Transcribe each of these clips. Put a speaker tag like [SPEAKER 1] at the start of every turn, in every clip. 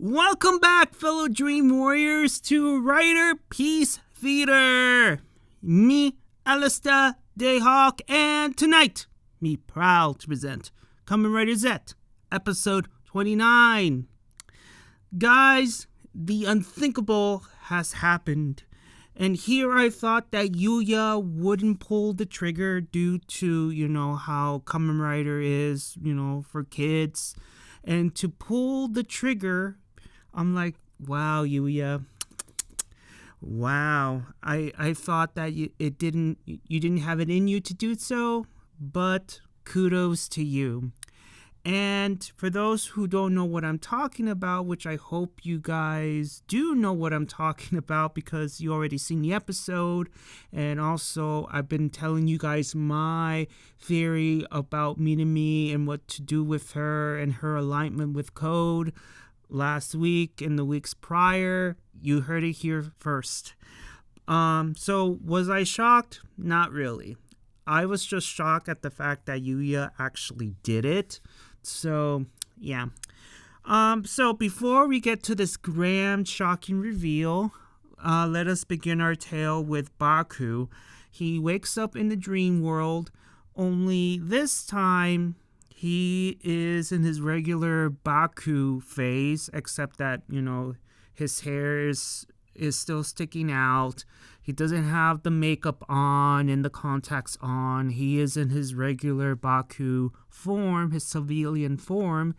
[SPEAKER 1] Welcome back, fellow Dream Warriors, to Riderpiece Theater. Me, Alistair Dayhawk, and tonight, me proud to present Kamen Rider Zeztz, episode 29. Guys, the unthinkable has happened. And here I thought that Yuya wouldn't pull the trigger due to, how Kamen Rider is, for kids. And to pull the trigger, I'm like, wow, Yuya. Wow. I thought that you didn't have it in you to do so, but kudos to you. And for those who don't know what I'm talking about, which I hope you guys do know what I'm talking about because you already seen the episode, and also I've been telling you guys my theory about Minami and what to do with her and her alignment with Code last week and the weeks prior. You heard it here first. So was I shocked? Not really. I was just shocked at the fact that Yuya actually did it. So, yeah. So before we get to this grand, shocking reveal, let us begin our tale with Baku. He wakes up in the dream world, only this time he is in his regular Baku phase, except that, his hair is still sticking out. He doesn't have the makeup on and the contacts on. He is in his regular Baku form, his civilian form.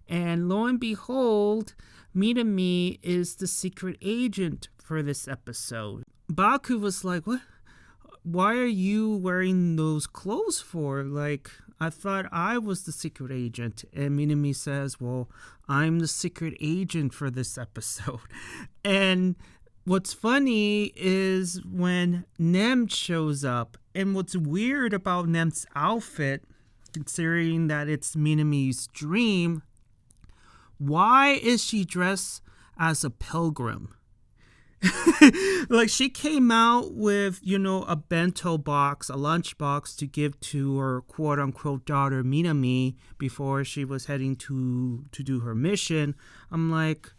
[SPEAKER 1] And lo and behold, Minami is the secret agent for this episode. Baku was like, what? Why are you wearing those clothes for? Like, I thought I was the secret agent. And Minami says, well, I'm the secret agent for this episode. And what's funny is when Nem shows up, and what's weird about Nem's outfit, considering that it's Minami's dream, why is she dressed as a pilgrim? Like, she came out with, a bento box, a lunch box to give to her quote-unquote daughter Minami before she was heading to do her mission. I'm like,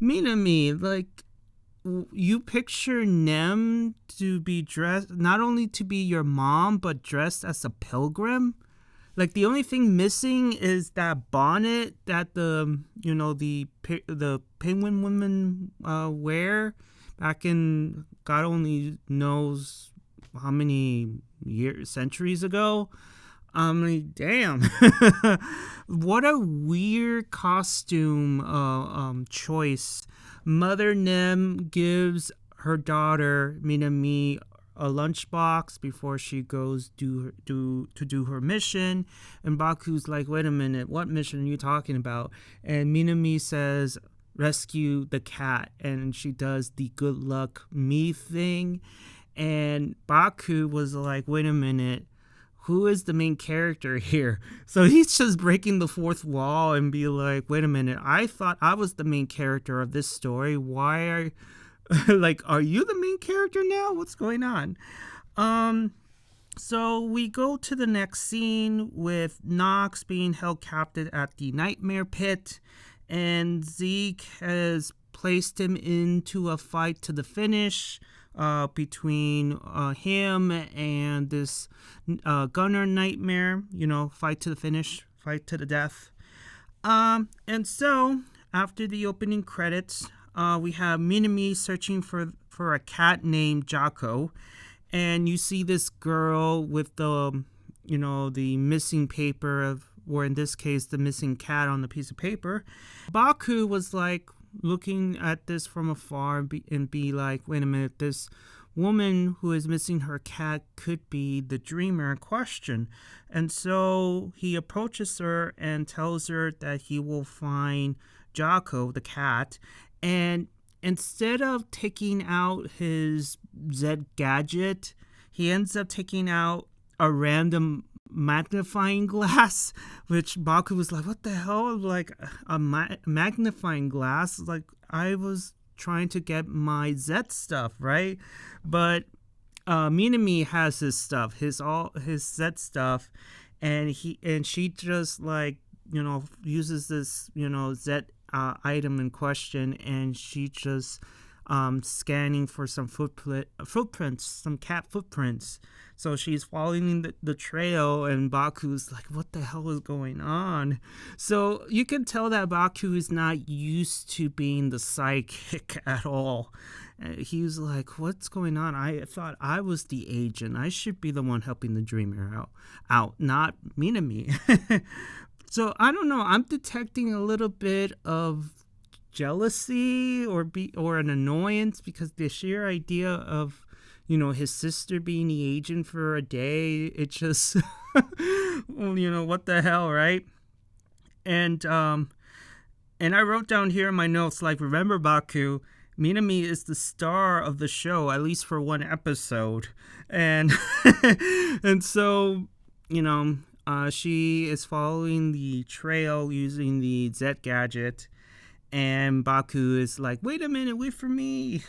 [SPEAKER 1] Minami, like, you picture Nem to be dressed, not only to be your mom, but dressed as a pilgrim? Like, the only thing missing is that bonnet that the penguin women wear back in God only knows how many centuries ago. I'm like, damn. What a weird costume choice. Mother Nem gives her daughter Minami a lunchbox before she goes to do her mission, and Baku's like, wait a minute, what mission are you talking about? And Minami says, rescue the cat, and she does the good luck me thing. And Baku was like, wait a minute, who is the main character here? So he's just breaking the fourth wall and be like, wait a minute, I thought I was the main character of this story. Why are are you the main character now? What's going on? So we go to the next scene with Nox being held captive at the Nightmare Pit, and Seig has placed him into a fight to the finish between him and this gunner Nightmare, fight to the finish, fight to the death. And so after the opening credits, we have Minami searching for a cat named Jako, and you see this girl with the missing paper or in this case, the missing cat on the piece of paper. Baku was like looking at this from afar and be like, wait a minute, this woman who is missing her cat could be the dreamer in question. And so he approaches her and tells her that he will find Jako, the cat. And instead of taking out his Zeztz gadget, he ends up taking out a random magnifying glass, which Baku was like, what the hell? Like, a magnifying glass? Like, I was trying to get my Zeztz stuff, right? But Minami has his stuff, his Zeztz stuff, and she just like uses this, Zeztz item in question, and she just scanning for some footprints, some cat footprints. So she's following the trail, and Baku's like, what the hell is going on? So you can tell that Baku is not used to being the sidekick at all. He's like, what's going on? I thought I was the agent. I should be the one helping the dreamer out, not Minami. So I don't know. I'm detecting a little bit of jealousy or an annoyance, because the sheer idea of his sister being the agent for a day, it just what the hell, right? And I wrote down here in my notes, like, remember, Baku, Minami is the star of the show, at least for one episode, and and so she is following the trail using the Zeztz gadget. And Baku is like, wait a minute, wait for me.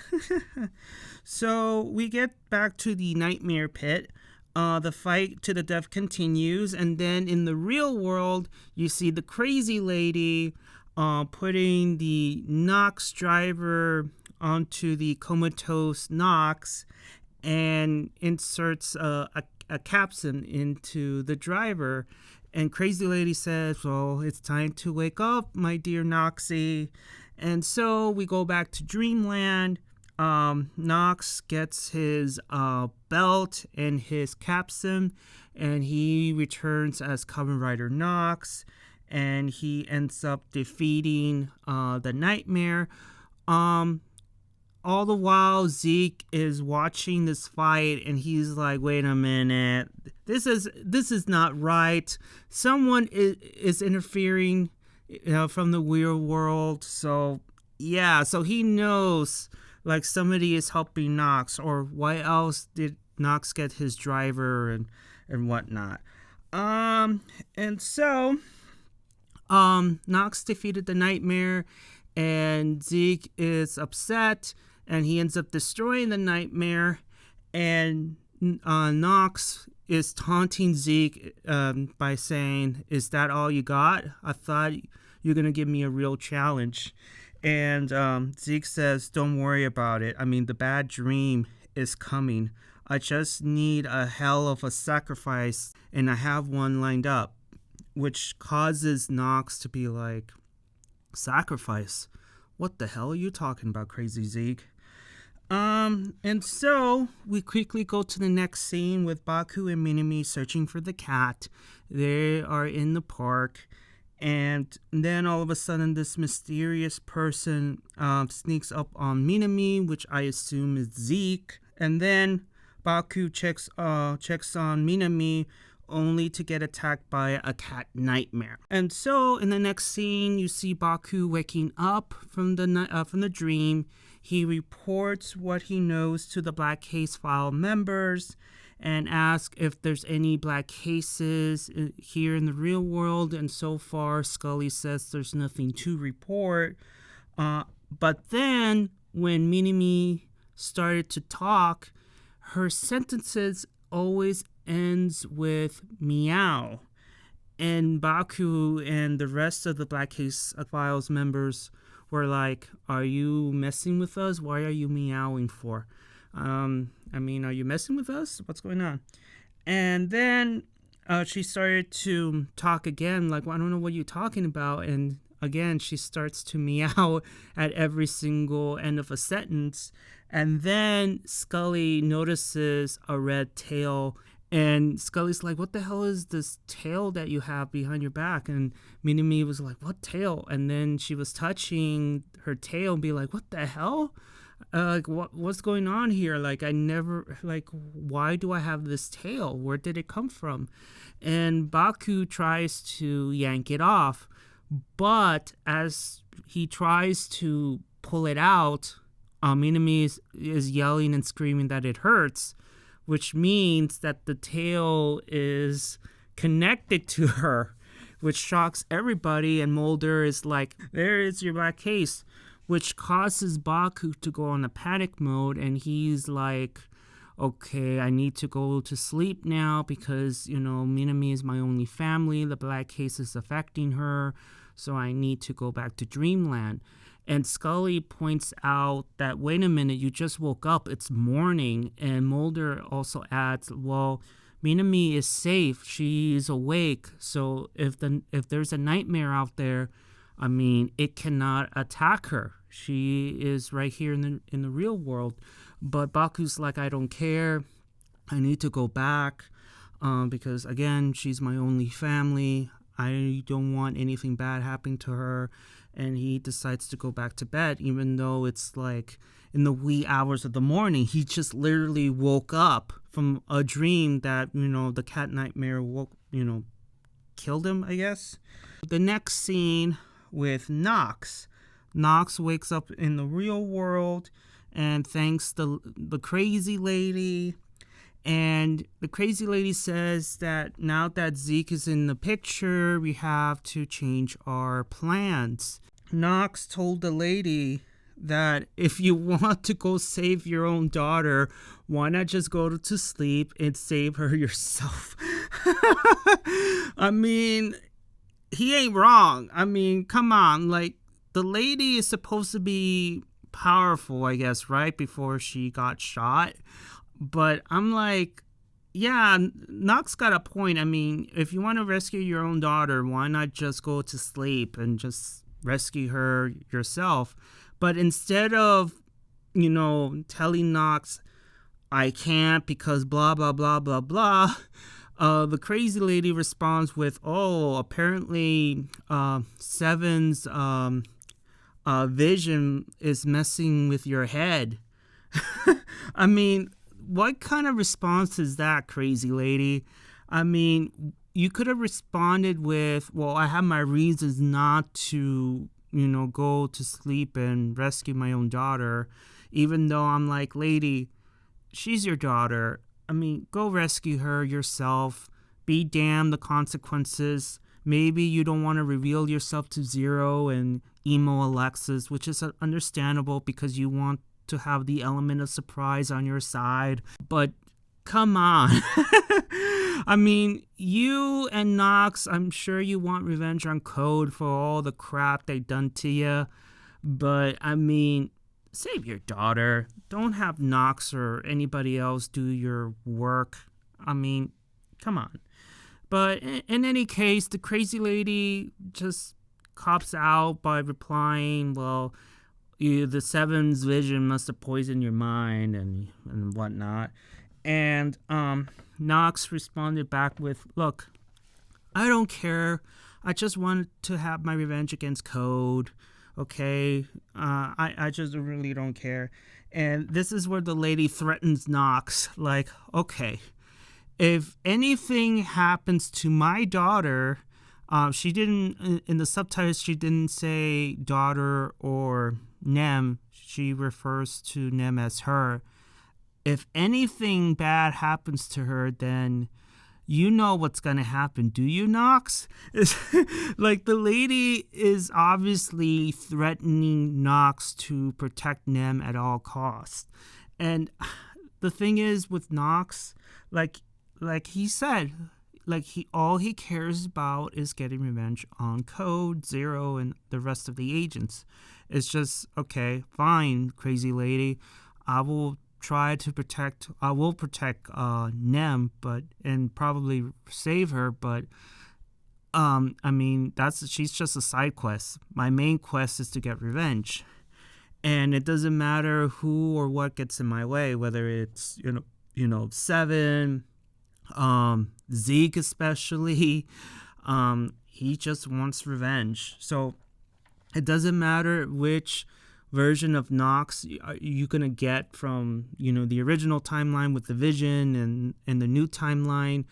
[SPEAKER 1] So we get back to the nightmare pit. The fight to the death continues. And then in the real world, you see the crazy lady putting the Nox driver onto the comatose Nox and inserts a capsule into the driver. And Crazy Lady says, well, it's time to wake up, my dear Noxie. And so we go back to Dreamland. Nox gets his belt and his capsule, and he returns as Kamen Rider Nox. And he ends up defeating the nightmare. All the while, Zeke is watching this fight, and he's like, wait a minute, this is not right. Someone is interfering from the real world. So yeah, so he knows, like, somebody is helping Nox, or why else did Nox get his driver and whatnot. And so Nox defeated the nightmare, and Zeke is upset, and he ends up destroying the nightmare, and Nox is taunting Zeke by saying, is that all you got? I thought you're going to give me a real challenge. And Zeke says, don't worry about it. I mean, the bad dream is coming. I just need a hell of a sacrifice, and I have one lined up, which causes Nox to be like, sacrifice? What the hell are you talking about, Crazy Zeke? And so we quickly go to the next scene with Baku and Minami searching for the cat. They are in the park, and then all of a sudden this mysterious person sneaks up on Minami, which I assume is Zeke. And then Baku checks on Minami, only to get attacked by a cat nightmare. And so in the next scene, you see Baku waking up from the dream. He reports what he knows to the Black Case File members and asks if there's any black cases here in the real world. And so far, Scully says there's nothing to report. But then when Minami started to talk, her sentences always ends with meow. And Baku and the rest of the Black Case Files members were like, are you messing with us? Why are you meowing for? I mean, are you messing with us? What's going on? And then she started to talk again, like, well, I don't know what you're talking about. And again, she starts to meow at every single end of a sentence. And then Scully notices a red tail. And Scully's like, what the hell is this tail that you have behind your back? And Minami was like, what tail? And then she was touching her tail and be like, what the hell? Like, what's going on here? Like, why do I have this tail? Where did it come from? And Baku tries to yank it off. But as he tries to pull it out, Minami is yelling and screaming that it hurts, which means that the tail is connected to her, which shocks everybody. And Mulder is like, there is your black case, which causes Baku to go on a panic mode. And he's like, okay, I need to go to sleep now because, Minami is my only family. The black case is affecting her, so I need to go back to Dreamland. And Scully points out that, wait a minute, you just woke up. It's morning. And Mulder also adds, well, Minami is safe. She is awake. So if there's a nightmare out there, it cannot attack her. She is right here in the real world. But Baku's like, I don't care. I need to go back because, again, she's my only family. I don't want anything bad happening to her. And he decides to go back to bed, even though it's like in the wee hours of the morning. He just literally woke up from a dream that, the cat nightmare killed him, I guess. The next scene with Nox. Nox wakes up in the real world and thanks the crazy lady. And the crazy lady says that now that Zeke is in the picture, we have to change our plans. Nox told the lady that if you want to go save your own daughter, why not just go to sleep and save her yourself? He ain't wrong. Come on. Like, the lady is supposed to be powerful, I guess, right? Before she got shot. But I'm like, yeah, Nox got a point. If you want to rescue your own daughter, why not just go to sleep and just rescue her yourself? But instead of, telling Nox, I can't because blah, blah, blah, blah, blah, the crazy lady responds with, apparently Seven's vision is messing with your head. What kind of response is that, crazy lady? You could have responded with, well, I have my reasons not to, go to sleep and rescue my own daughter, even though I'm like, lady, she's your daughter. Go rescue her yourself. Be damned the consequences. Maybe you don't want to reveal yourself to Zero and emo Alexis, which is understandable because you want to have the element of surprise on your side. But come on. You and Nox, I'm sure you want revenge on Code for all the crap they done to you. But, save your daughter. Don't have Nox or anybody else do your work. Come on. But in any case, the crazy lady just cops out by replying, well, the Seven's vision must have poisoned your mind and whatnot. And Nox responded back with, look, I don't care. I just wanted to have my revenge against Code. Okay? I just really don't care. And this is where the lady threatens Nox. Like, okay, if anything happens to my daughter, she didn't, in the subtitles, she didn't say daughter or Nem. She refers to Nem as her. If anything bad happens to her, then you know what's going to happen. Do you, Nox? Like, the lady is obviously threatening Nox to protect Nem at all costs. And the thing is with Nox, like he said, all he cares about is getting revenge on Code, Zero, and the rest of the agents. It's just, okay, fine, crazy lady. I will protect Nem, and probably save her, but she's just a side quest. My main quest is to get revenge. And it doesn't matter who or what gets in my way, whether it's, Seven, Zeke especially. He just wants revenge. So it doesn't matter which version of Nox you're going to get from, the original timeline with the Vision and the new timeline.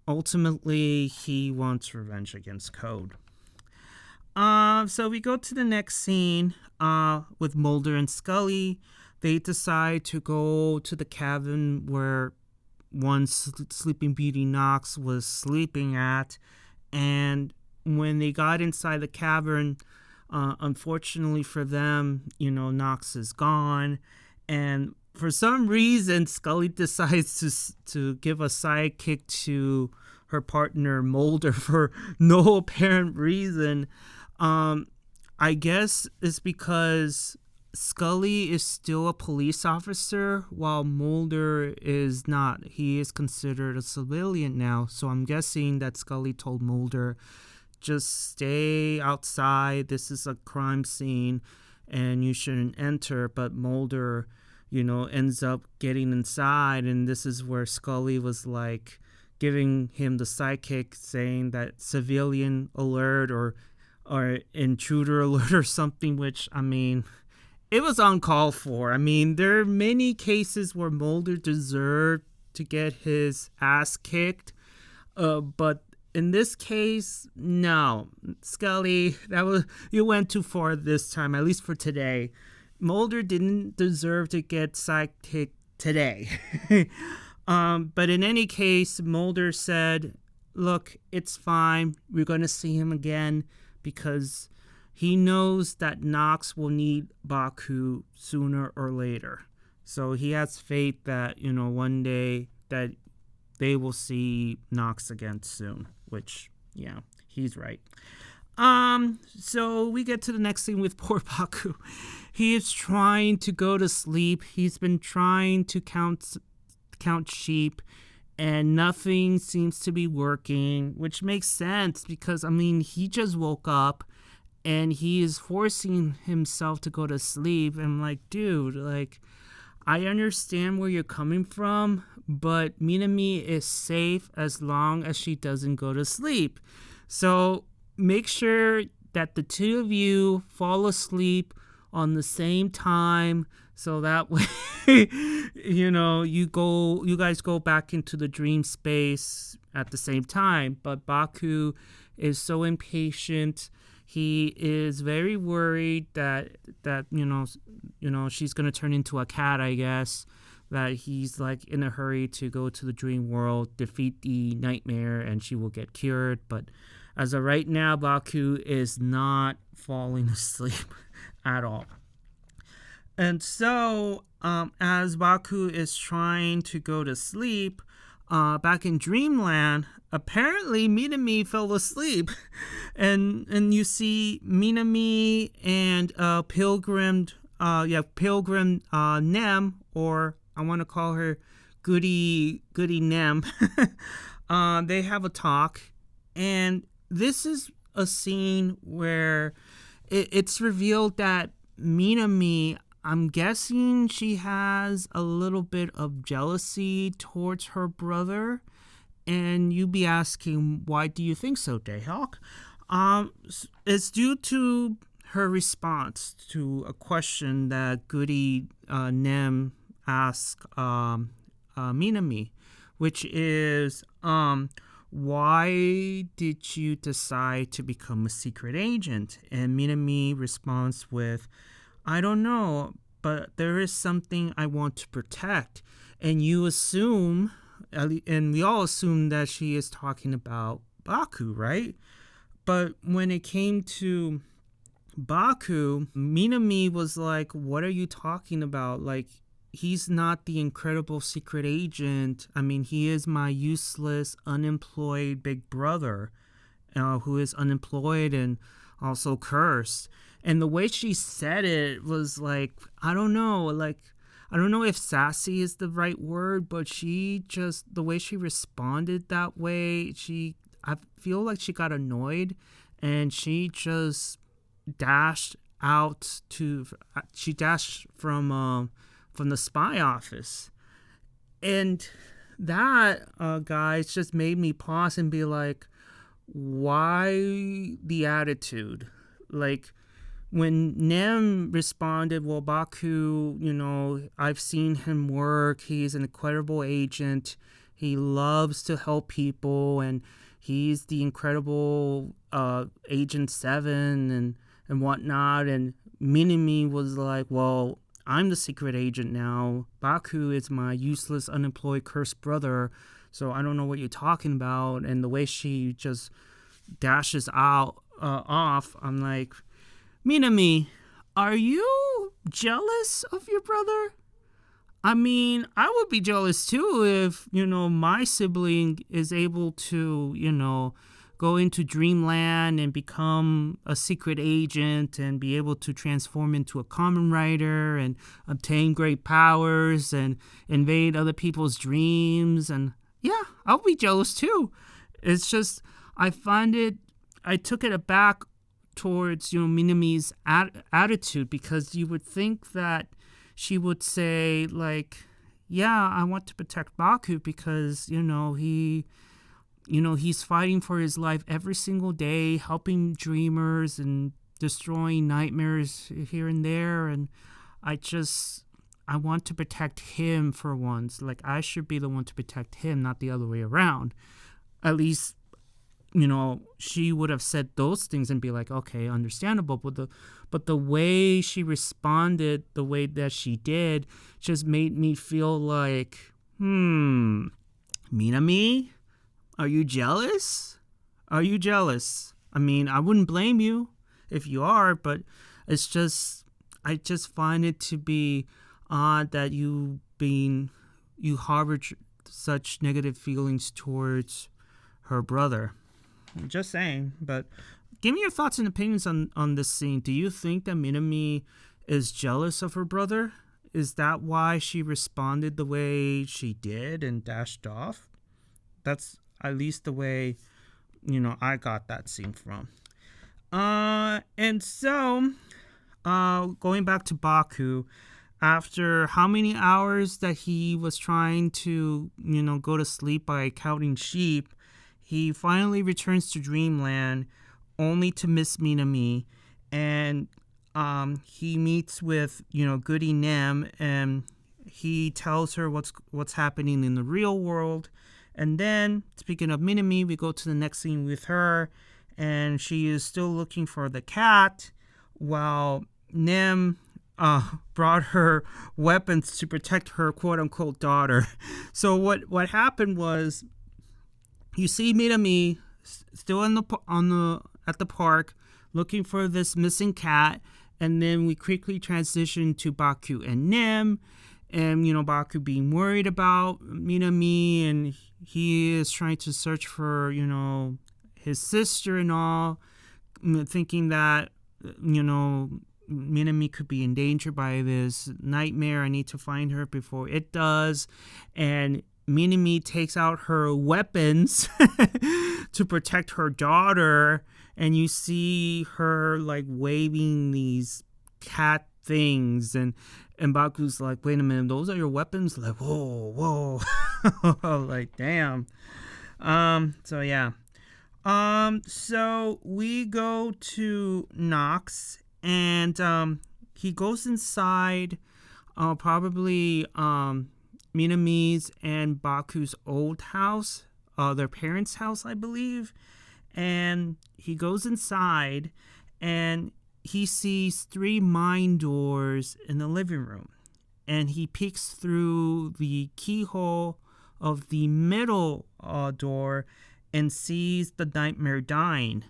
[SPEAKER 1] Ultimately, he wants revenge against Code. So we go to the next scene with Mulder and Scully. They decide to go to the cabin where one Sleeping Beauty Nox was sleeping at. And when they got inside the cavern, unfortunately for them, Nox is gone. And for some reason, Scully decides to give a sidekick to her partner Mulder for no apparent reason. I guess it's because Scully is still a police officer while Mulder is not. He is considered a civilian now. So I'm guessing that Scully told Mulder, just stay outside. This is a crime scene and you shouldn't enter. But Mulder, ends up getting inside. And this is where Scully was like giving him the sidekick, saying that civilian alert or intruder alert or something, which, I mean, it was uncalled for. I mean, there are many cases where Mulder deserved to get his ass kicked, but in this case, no. Scully, you went too far this time, at least for today. Mulder didn't deserve to get sidekicked today. But in any case, Mulder said, look, it's fine. We're going to see him again because he knows that Nox will need Baku sooner or later. So he has faith that, one day that they will see Nox again soon, which, yeah, he's right. So we get to the next scene with poor Baku. He is trying to go to sleep. He's been trying to count sheep, and nothing seems to be working, which makes sense because, I mean, he just woke up and he is forcing himself to go to sleep. And I'm like, dude, like, I understand where you're coming from, but Minami is safe as long as she doesn't go to sleep. So make sure that the two of you fall asleep on the same time, so that way, you guys go back into the dream space at the same time. But Baku is so impatient. He is very worried that she's gonna turn into a cat, I guess. That he's like in a hurry to go to the dream world, defeat the nightmare, and she will get cured. But as of right now, Baku is not falling asleep at all. And so, as Baku is trying to go to sleep, back in Dreamland, apparently Minami fell asleep. and you see Minami and Pilgrim Nem, or I want to call her Goody Nem. They have a talk, and this is a scene where it's revealed that Minami, I'm guessing she has a little bit of jealousy towards her brother. And you be asking, why do you think so, Dayhawk? It's due to her response to a question that Goody Nem asked Minami, which is, why did you decide to become a secret agent? And Minami responds with, I don't know, but there is something I want to protect. And you assume, and we all assume, that she is talking about Baku, right? But when it came to Baku, Minami was like, what are you talking about? Like, he's not the incredible secret agent. I mean, he is my useless, unemployed big brother, who is unemployed and also cursed. And the way she said it was like, I don't know if sassy is the right word, but the way she responded that way, I feel like she got annoyed, and she just dashed from the spy office. And that, guys, just made me pause and be like, why the attitude? Like, when Nem responded, well, Baku, I've seen him work. He's an incredible agent. He loves to help people, and he's the incredible Agent 7 and whatnot. And Minami was like, well, I'm the secret agent now. Baku is my useless, unemployed, cursed brother. So I don't know what you're talking about. And the way she just dashes off, I'm like, Minami, are you jealous of your brother? I mean, I would be jealous too if, my sibling is able to, go into dreamland and become a secret agent and be able to transform into a Kamen Rider and obtain great powers and invade other people's dreams. And yeah, I'll be jealous too. It's just, I took it aback towards, Minami's attitude, because you would think that she would say, like, yeah, I want to protect Baku because, he's fighting for his life every single day, helping dreamers and destroying nightmares here and there. And I want to protect him for once. Like, I should be the one to protect him, not the other way around. At least, she would have said those things and be like, okay, understandable. But the way she responded, the way that she did, just made me feel like, Minami, are you jealous? Are you jealous? I mean, I wouldn't blame you if you are, but I just find it to be odd that you harbored such negative feelings towards her brother. I'm just saying, but give me your thoughts and opinions on this scene. Do you think that Minami is jealous of her brother? Is that why she responded the way she did and dashed off? That's at least the way, I got that scene from. And so, going back to Baku, after how many hours that he was trying to, go to sleep by counting sheep, he finally returns to Dreamland, only to miss Minami, and he meets with, Goody Nem, and he tells her what's happening in the real world. And then, speaking of Minami, we go to the next scene with her, and she is still looking for the cat, while Nem brought her weapons to protect her quote-unquote daughter. So what happened was, you see Minami still at the park looking for this missing cat, and then we quickly transition to Baku and Nem, and Baku being worried about Minami, and he is trying to search for his sister and all, thinking that Minami could be in danger by this nightmare. I need to find her before it does. And Minami takes out her weapons to protect her daughter, and you see her like waving these cat things, and Baku's like, wait a minute, those are your weapons? Like, whoa. Like, damn. So yeah. So we go to Nox, and he goes inside probably Minami's and Baku's old house, their parents' house, I believe. And he goes inside, and he sees 3 mine doors in the living room. And he peeks through the keyhole of the middle door and sees the nightmare dying,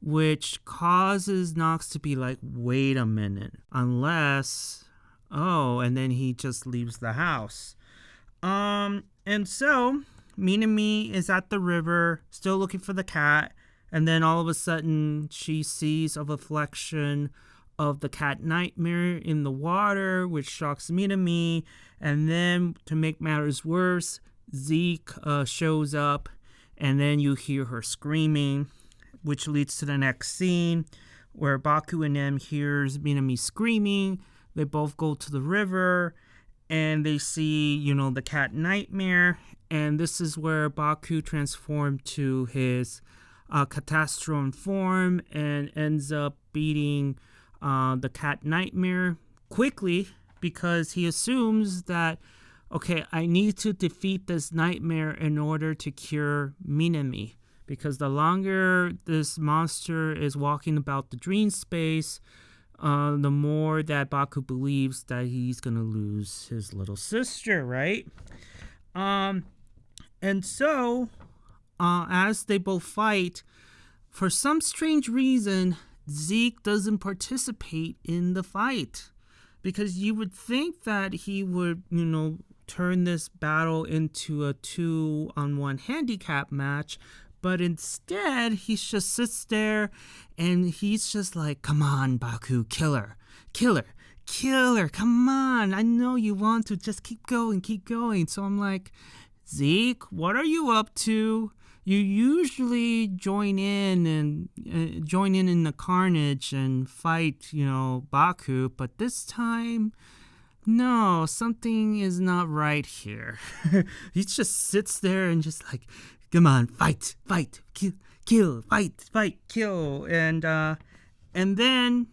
[SPEAKER 1] which causes Nox to be like, wait a minute, unless... Oh, and then he just leaves the house. And so Minami is at the river, still looking for the cat, and then all of a sudden she sees a reflection of the cat nightmare in the water, which shocks Minami. And then, to make matters worse, Zeztz shows up, and then you hear her screaming, which leads to the next scene, where Baku and Nem hears Minami screaming. They both go to the river, and they see, the cat nightmare. And this is where Baku transformed to his catastrophe form and ends up beating the cat nightmare quickly, because he assumes that, okay, I need to defeat this nightmare in order to cure Minami. Because the longer this monster is walking about the dream space, the more that Baku believes that he's going to lose his little sister, right? And so, as they both fight, for some strange reason, Zeztz doesn't participate in the fight. because you would think that he would, turn this battle into a 2-on-1 handicap match, but instead he just sits there and he's just like, come on, Baku, kill her, come on, I know you want to, just keep going. So I'm like, Zeke, what are you up to? You usually join in the carnage and fight, Baku, but this time, no, something is not right here. He just sits there and just like, come on, fight, kill, fight, kill. And then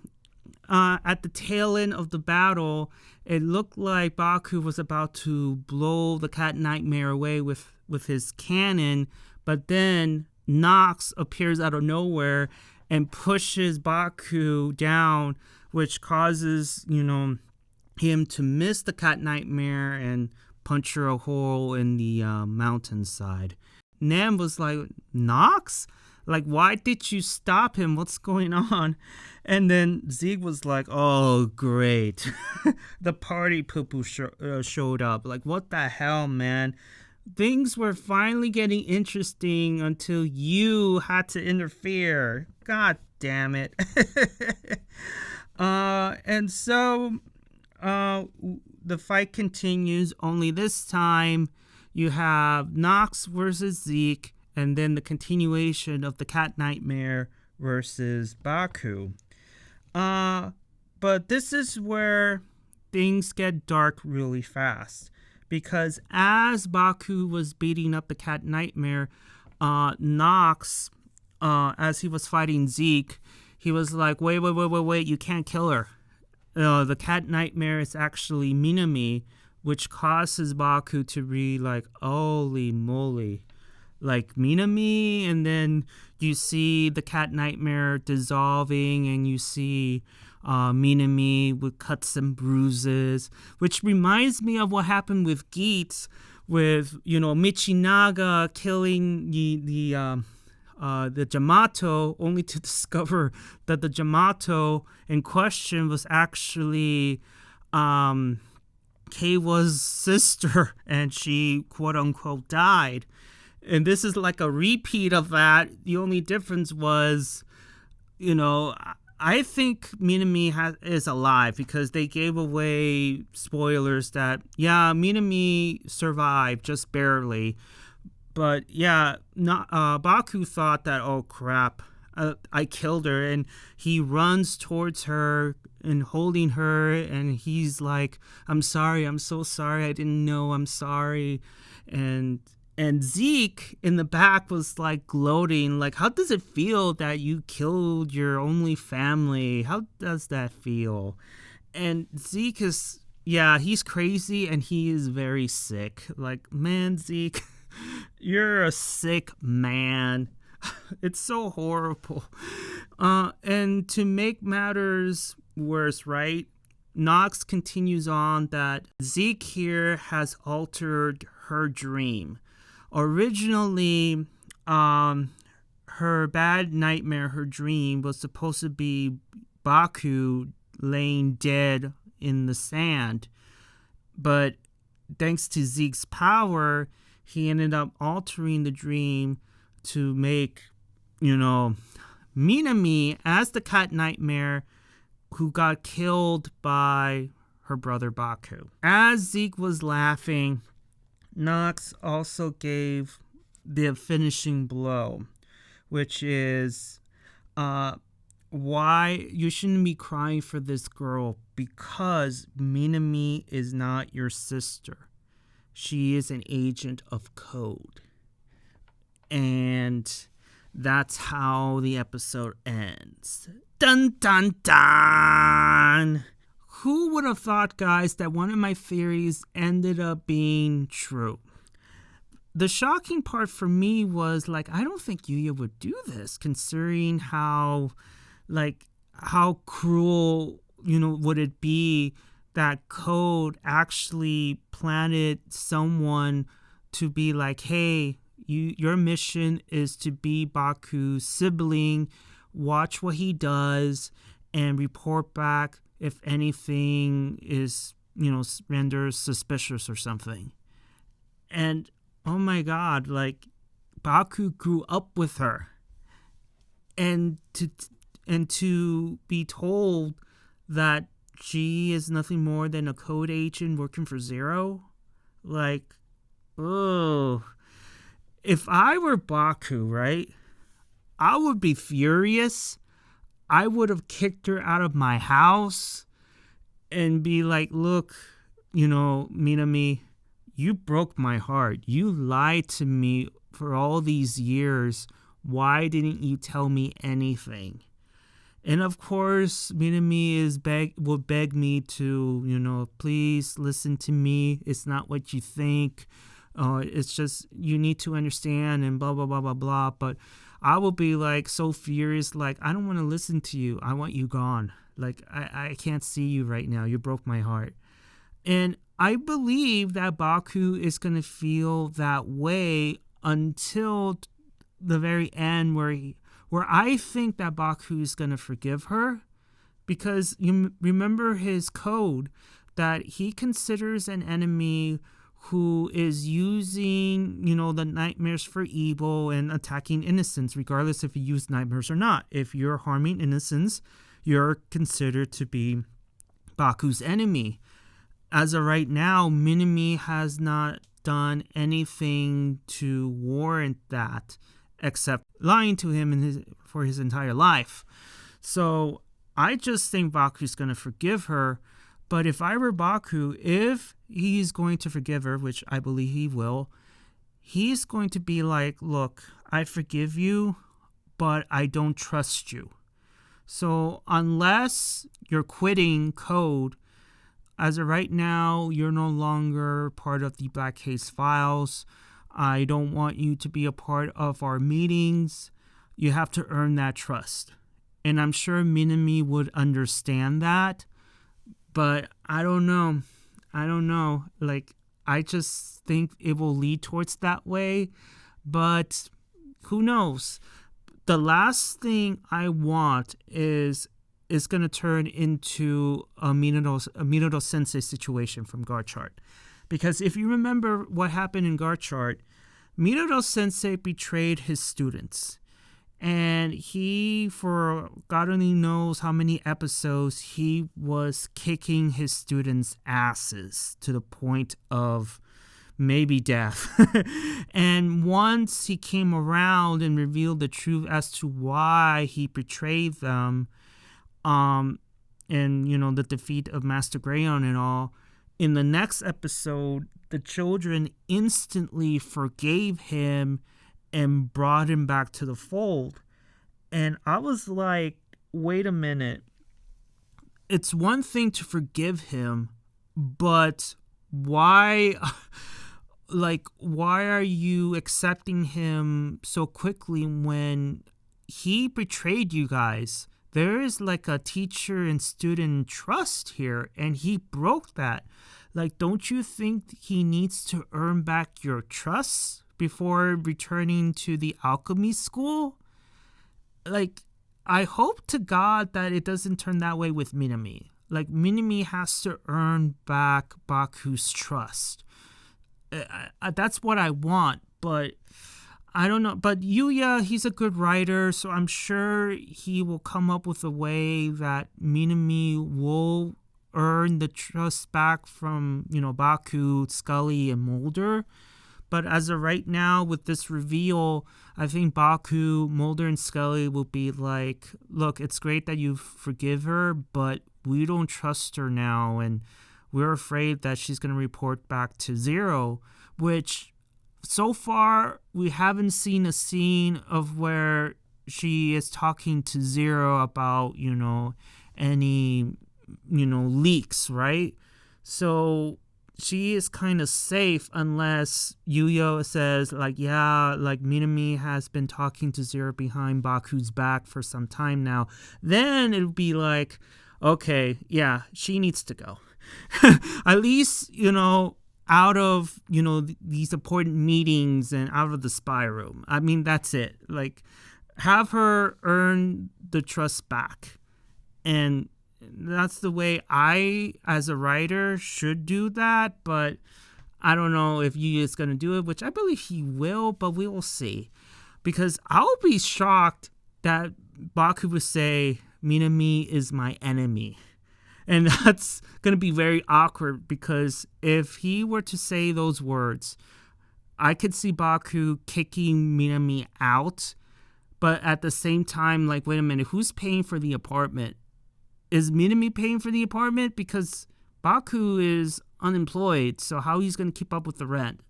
[SPEAKER 1] at the tail end of the battle, it looked like Baku was about to blow the cat nightmare away with his cannon, but then Nox appears out of nowhere and pushes Baku down, which causes, him to miss the cat nightmare and puncture a hole in the mountainside. Nam was like, Nox? Like, why did you stop him? What's going on? And then Zeke was like, oh, great. The party poo-poo showed up. Like, what the hell, man? Things were finally getting interesting until you had to interfere. God damn it. And so the fight continues, only this time you have Nox versus Zeke, and then the continuation of the cat nightmare versus Baku. But this is where things get dark really fast, because as Baku was beating up the cat nightmare, Nox, as he was fighting Zeke, he was like, wait, you can't kill her. The cat nightmare is actually Minami, which causes Baku to be like, holy moly, like Minami. And then you see the cat nightmare dissolving, and you see Minami with cuts and bruises, which reminds me of what happened with Geats, with Michinaga killing the Yamato, only to discover that the Yamato in question was actually Keiwa's sister, and she quote unquote died. And this is like a repeat of that. The only difference was, I think Minami is alive, because they gave away spoilers that, yeah, Minami survived just barely. But yeah, Baku thought that, oh crap, I killed her, and he runs towards her and holding her, and he's like, I'm sorry, I'm so sorry, I didn't know, I'm sorry. And Zeke in the back was like gloating, like, how does it feel that you killed your only family? How does that feel? And Zeke is, yeah, he's crazy, and he is very sick. Like, man, Zeke, you're a sick man. It's so horrible. And to make matters worse, right, Nox continues on that Zeke here has altered her dream. Originally, her bad nightmare, her dream, was supposed to be Baku laying dead in the sand. But thanks to Zeke's power, he ended up altering the dream to make, Minami as the cat nightmare who got killed by her brother Baku. As Zeke was laughing, Nox also gave the finishing blow, which is why you shouldn't be crying for this girl, because Minami is not your sister. She is an agent of code. And that's how the episode ends. Dun dun dun! Who would have thought, guys, that one of my theories ended up being true? The shocking part for me was, like, I don't think Yuya would do this, considering how cruel, would it be that Code actually planted someone to be like, hey, your mission is to be Baku's sibling, watch what he does, and report back if anything is, renders suspicious or something. And oh my god, like Baku grew up with her. And to be told that she is nothing more than a code agent working for Zero, like, oh, if I were Baku, right, I would be furious. I would have kicked her out of my house and be like, look, Minami, you broke my heart. You lied to me for all these years. Why didn't you tell me anything? And of course, Minami would beg me to, please listen to me. It's not what you think. It's just, you need to understand and blah, blah, blah, blah, blah. But I will be like so furious, like, I don't want to listen to you. I want you gone. Like, I can't see you right now. You broke my heart. And I believe that Baku is going to feel that way until the very end, where I think that Baku is going to forgive her, because you remember his code that he considers an enemy who is using, the nightmares for evil and attacking innocents, regardless if you use nightmares or not. If you're harming innocents, you're considered to be Baku's enemy. As of right now, Minami has not done anything to warrant that, except lying to him for his entire life. So I just think Baku's going to forgive her. But if I were Baku, if he's going to forgive her, which I believe he will, he's going to be like, look, I forgive you, but I don't trust you. So unless you're quitting code, as of right now, you're no longer part of the Black Case Files. I don't want you to be a part of our meetings. You have to earn that trust. And I'm sure Minami would understand that. But I don't know. Like, I just think it will lead towards that way. But who knows? The last thing I want is going to turn into a Minato Sensei situation from Guard Chart. Because if you remember what happened in Guard Chart, Minato Sensei betrayed his students. And he, for God only knows how many episodes, he was kicking his students' asses to the point of maybe death. And once he came around and revealed the truth as to why he betrayed them, and, the defeat of Master Greyon and all, in the next episode, the children instantly forgave him and brought him back to the fold. And I was like, wait a minute. It's one thing to forgive him, but why are you accepting him so quickly when he betrayed you guys? There is like a teacher and student trust here, and he broke that. Like, don't you think he needs to earn back your trust before returning to the alchemy school? Like, I hope to God that it doesn't turn that way with Minami. Like, Minami has to earn back Baku's trust. That's what I want, but I don't know. But Yuya, he's a good writer, so I'm sure he will come up with a way that Minami will earn the trust back from, Baku, Scully, and Mulder. But as of right now, with this reveal, I think Baku, Mulder, and Scully will be like, look, it's great that you forgive her, but we don't trust her now, and we're afraid that she's going to report back to Zero, which so far we haven't seen a scene of where she is talking to Zero about, any, leaks, right? So she is kind of safe unless Yuya says, Minami has been talking to Zero behind Baku's back for some time now. Then it would be like, okay, yeah, she needs to go. At least, out of, these important meetings and out of the spy room. I mean, that's it. Like, have her earn the trust back. And that's the way I, as a writer, should do that. But I don't know if Yu is going to do it, which I believe he will, but we will see. Because I'll be shocked that Baku would say, Minami is my enemy. And that's going to be very awkward, because if he were to say those words, I could see Baku kicking Minami out. But at the same time, like, wait a minute, who's paying for the apartment? Is Minami paying for the apartment? Because Baku is unemployed, so how he's going to keep up with the rent?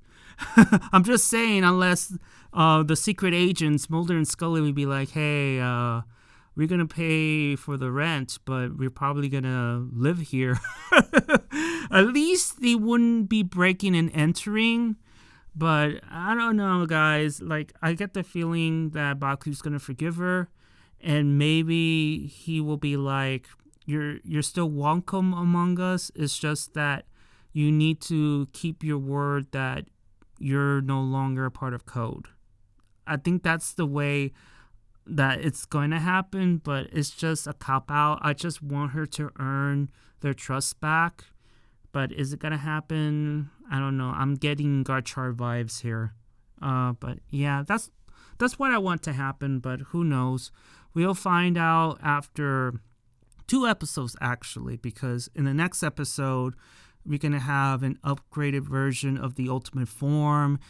[SPEAKER 1] I'm just saying, unless the secret agents, Mulder and Scully, would be like, hey, we're going to pay for the rent, but we're probably going to live here. At least they wouldn't be breaking and entering. But I don't know, guys. Like, I get the feeling that Baku's going to forgive her. And maybe he will be like, you're still welcome among us. It's just that you need to keep your word that you're no longer a part of code. I think that's the way that it's going to happen, but it's just a cop-out. I just want her to earn their trust back. But is it going to happen? I don't know. I'm getting Garchar vibes here. But yeah, that's what I want to happen, but who knows? We'll find out after 2 episodes, actually, because in the next episode, we're going to have an upgraded version of the ultimate form,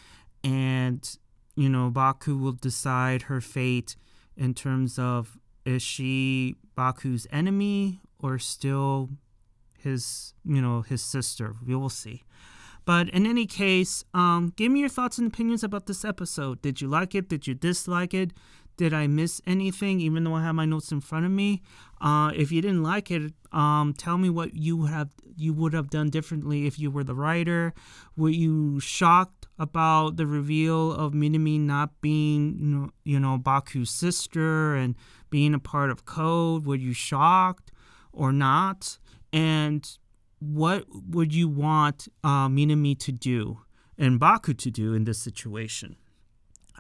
[SPEAKER 1] and, you know, Baku will decide her fate in terms of, is she Baku's enemy or still his sister? We will see. But in any case, give me your thoughts and opinions about this episode. Did you like it? Did you dislike it? Did I miss anything, even though I have my notes in front of me? If you didn't like it, tell me what you would have done differently if you were the writer. Were you shocked about the reveal of Minami not being, Baku's sister and being a part of Code? Were you shocked or not? And what would you want Minami to do and Baku to do in this situation?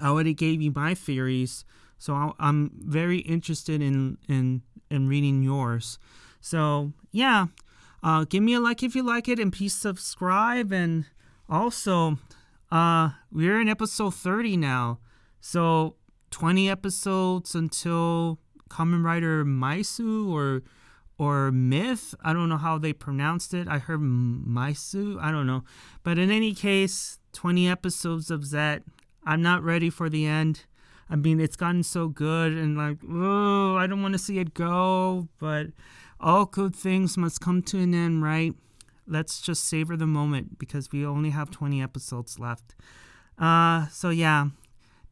[SPEAKER 1] I already gave you my theories, so I'm very interested in reading yours. So, yeah, give me a like if you like it, and please subscribe. And also, we're in episode 30 now, so 20 episodes until Kamen Rider Maisu or Myth. I don't know how they pronounced it. I heard Maisu. I don't know. But in any case, 20 episodes of Zeztz. I'm not ready for the end. I mean, it's gotten so good, and like, oh, I don't want to see it go. But all good things must come to an end, right? Let's just savor the moment, because we only have 20 episodes left. So yeah,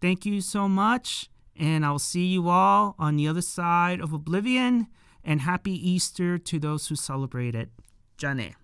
[SPEAKER 1] thank you so much, and I'll see you all on the other side of Oblivion. And happy Easter to those who celebrate it. Jane.